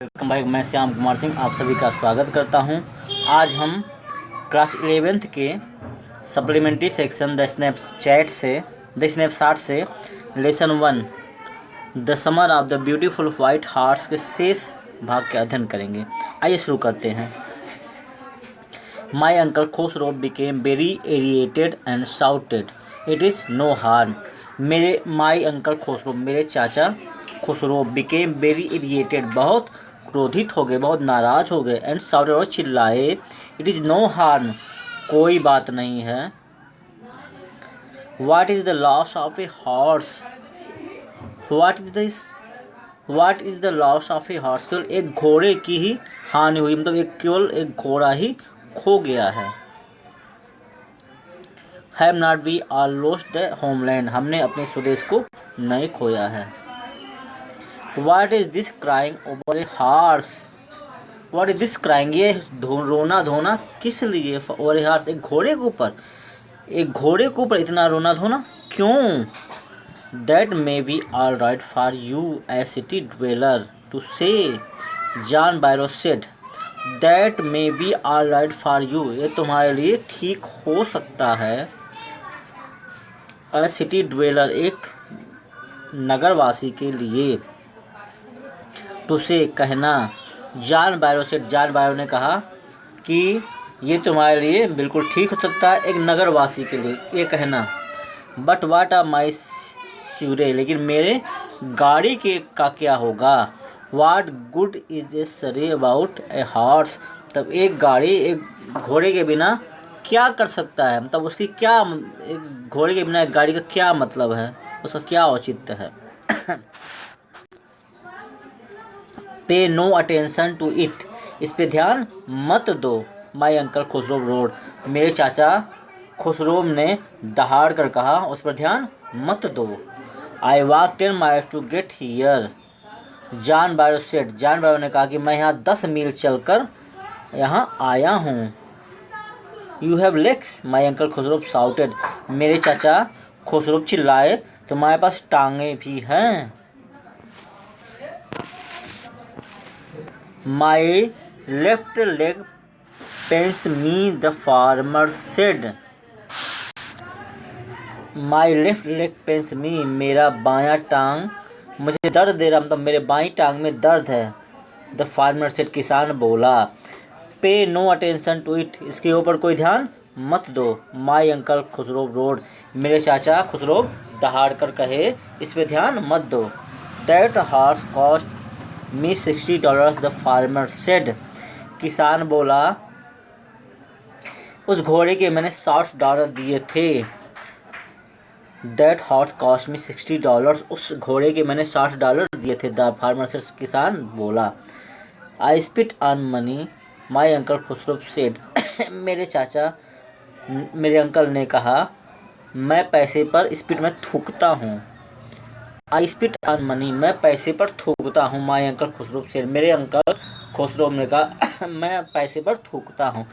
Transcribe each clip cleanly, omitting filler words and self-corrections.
Welcome back. मैं श्याम कुमार सिंह आप सभी का स्वागत करता हूं। आज हम क्लास 11th के सप्लीमेंट्री सेक्शन द स्नैपशॉट से lesson 1 the summer of the beautiful white horse के शेष भाग के अध्ययन करेंगे। आइए शुरू करते हैं। My uncle Khusro became very irritated and shouted, it is no harm. My uncle Khusro, मेरे चाचा खुसरो, बिकेम वेरी इरिटेटेड, बहुत क्रोधित हो गए, बहुत नाराज हो गए, एंड शाउटेड और चिल्लाए, इट इज़ नो हार्म, कोई बात नहीं है। What is the loss of a horse, what is the loss of a horse, केवल एक घोड़े की ही हानि हुई, मतलब केवल एक घोड़ा ही खो गया है। Have not we are lost the homeland, हमने अपने स्वदेश को नहीं खोया है। What is this crying over a horse? What is this crying? ये रोना धोना किस लिए? over a horse, एक घोड़े के ऊपर इतना रोना धोना क्यों? That may be all right for you a city dweller to say, John Barrow said. That may be all right for you, ये तुम्हारे लिए ठीक हो सकता है। a city dweller, एक नगरवासी के लिए, तुसे कहना, जॉन बायरो ने कहा कि ये तुम्हारे लिए बिल्कुल ठीक हो सकता है, एक नगरवासी के लिए ये कहना। बट वाट आर माई श्यूरे, लेकिन मेरे गाड़ी के का क्या होगा। वाट गुड इज ए सरे अबाउट ए हॉर्स, तब एक घोड़े के बिना क्या कर सकता है, मतलब उसकी क्या, एक घोड़े के बिना एक गाड़ी का क्या मतलब है, उसका क्या औचित्य है। पे नो अटेंशन टू इट, इस पे ध्यान मत दो। माई अंकल खुसरो रोड, मेरे चाचा खुसरो ने दहाड़ कर कहा, उस पर ध्यान मत दो। I walk 10 miles to get here, John बायरो ने कहा कि मैं यहाँ 10 मील चलकर यहाँ आया हूँ। You have legs, my uncle Khusro shouted, मेरे चाचा खुसरो चिल्लाए, तुम्हारे पास टांगे भी हैं। My left leg pains me, the farmer said. My left leg pains me, मेरा बायां टांग मुझे दर्द दे रहा, मतलब मेरे बाईं टांग में दर्द है। The farmer said, किसान बोला। Pay no attention to it, इसके ऊपर कोई ध्यान मत दो। My uncle खुसरो रोड, मेरे चाचा खुसरो दहाड़ कर कहे, इस पे ध्यान मत दो। That horse cost me $60, the farmer said. किसान बोला, उस घोड़े के मैंने $60 दिए थे। That horse cost me $60, उस घोड़े के मैंने $60 दिए थे। The farmer said, किसान बोला। I spit on money, my uncle Khusro said. मेरे अंकल ने कहा, मैं पैसे पर स्पिट में थूकता हूँ। आई स्पिट ऑन मनी, मैं पैसे पर थूकता हूँ। माई अंकल खुसरो से, मेरे अंकल खुसरो ने कहा, मैं पैसे पर थूकता हूँ।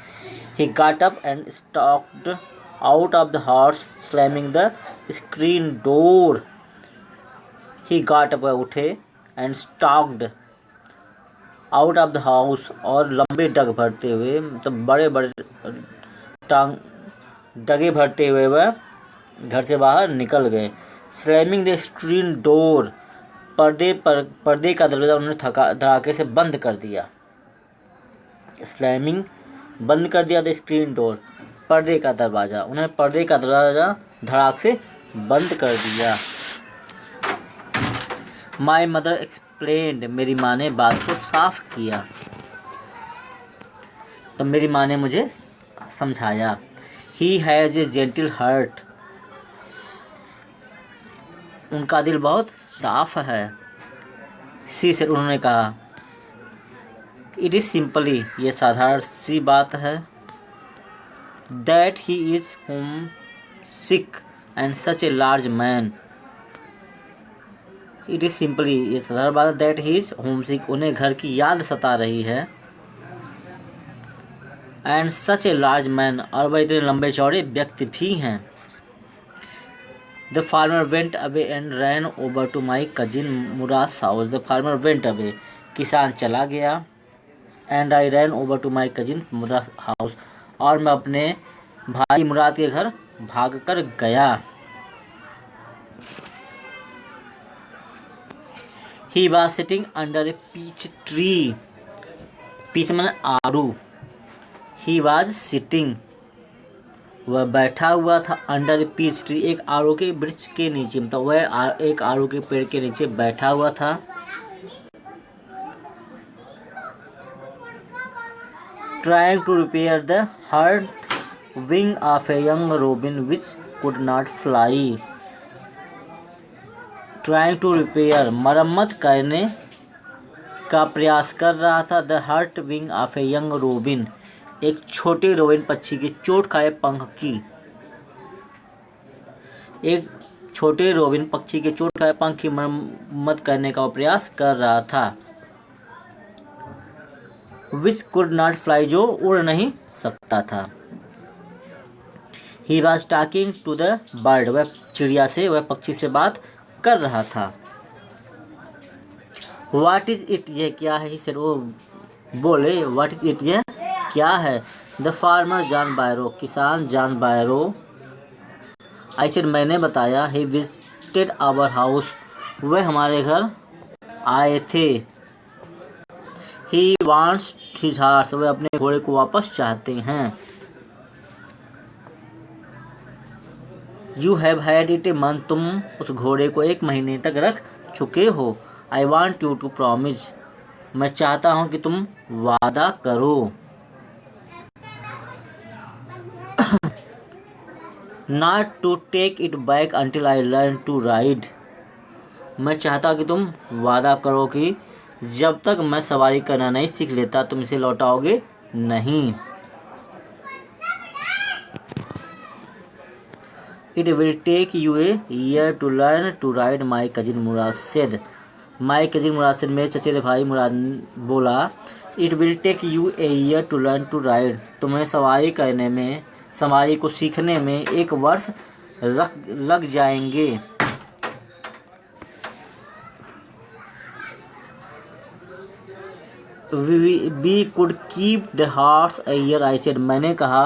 He got up and stalked out of the house slamming the screen door. He got up, उठे, and stalked out of the house, और लंबे डग भरते हुए, मतलब बड़े बड़े डगे भरते हुए वह घर से बाहर निकल गए। स्लैमिंग द स्क्रीन डोर, पर्दे का दरवाज़ा उन्होंने धड़ाके से बंद कर दिया। स्लैमिंग, बंद कर दिया। द स्क्रीन डोर, पर्दे का दरवाज़ा, उन्होंने पर्दे का दरवाज़ा धड़ाक से बंद कर दिया। माई मदर एक्सप्लेन्ड, मेरी माँ ने बात को साफ किया, तो मेरी माँ ने मुझे समझाया। He has a gentle heart, उनका दिल बहुत साफ है। सी से, उन्होंने कहा, इट इज़ सिंपली, ये साधारण सी बात है। That he is home sick and such a large man, it is simply, ये साधारण बात है। दैट ही इज़ होम सिक, उन्हें घर की याद सता रही है। And such a large man, और वह इतने लंबे चौड़े व्यक्ति भी हैं। The farmer went away and ran over to my cousin Murad's house. The farmer went away. किसान चला गया। And I ran over to my cousin Murad house, और मैं अपने भाई मुराद के घर भाग कर गया। He was sitting under a peach tree, peach मैंने आड़ू। ही वॉज सिटिंग, वह बैठा हुआ था, अंडर ए पीच ट्री, एक आड़ू के वृक्ष के नीचे, मतलब वह एक आड़ू के पेड़ के नीचे बैठा हुआ था। Trying to repair the hurt wing of a young robin which could not fly. Trying to repair, मरम्मत करने का प्रयास कर रहा था। The hurt wing of a young robin, एक छोटे रोबिन पक्षी के चोट खाए पंख की, एक छोटे रोबिन पक्षी के चोट खाए पंख की मरम्मत करने का प्रयास कर रहा था। विच कुड नॉट फ्लाई, जो उड़ नहीं सकता था। He was talking to the bird, वह चिड़िया से, वह पक्षी से बात कर रहा था। व्हाट इज इट, यह क्या है। ही वो बोले, व्हाट इज इट, यह क्या है। द फार्मर जॉन बायरो, किसान जॉन बायरो। आई सेड, मैंने बताया। ही विजिटेड आवर हाउस, वह हमारे घर आए थे। ही वांट्स हिज हॉर्स, वह अपने घोड़े को वापस चाहते हैं। You have had it a month, तुम उस घोड़े को 1 महीने तक रख चुके हो। I want you to promise, मैं चाहता हूं कि तुम वादा करो। Not to take it back until I learn to ride, मैं चाहता कि तुम वादा करो कि जब तक मैं सवारी करना नहीं सीख लेता तुम इसे लौटाओगे नहीं। It will take you a year to learn to ride, my cousin Murad said. My cousin Murad said, मेरे चचेरे भाई मुराद बोला। It will take you a year to learn to ride, तुम्हें सवारी करने में, सवारी को सीखने में 1 वर्ष लग जाएंगे। We could keep the horse a year, I said, मैंने कहा।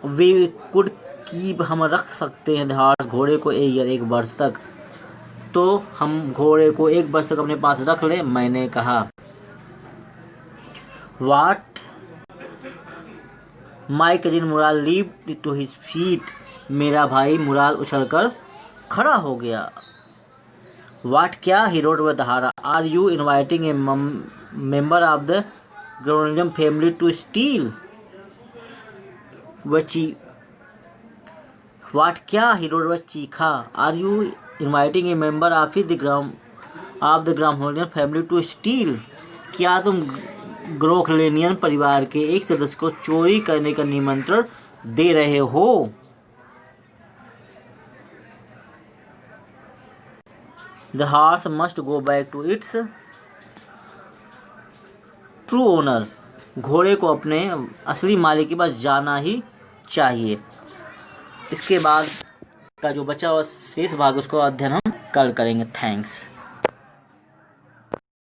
वी कुड कीप, हम रख सकते हैं, द हॉर्स, घोड़े को, ए ईयर, 1 वर्ष तक। तो हम घोड़े को 1 वर्ष तक अपने पास रख ले, मैंने कहा। What, my cousin Murad leap to his feet, मेरा भाई मुराद उछलकर खड़ा हो गया। वाट, क्या, ही रोड व दहाड़ा। Are you inviting a member of the Gronium family to steal, what, क्या, ही रोड व चीखा। Are you inviting a member of the Gramholian family to steal, क्या तुम ग्रोखलेनियन परिवार के एक सदस्य को चोरी करने का निमंत्रण दे रहे हो। The horse must go back to its true owner, घोड़े को अपने असली मालिक के पास जाना ही चाहिए। इसके बाद का जो बचा हुआ शेष भाग उसको अध्ययन हम कल करेंगे। थैंक्स।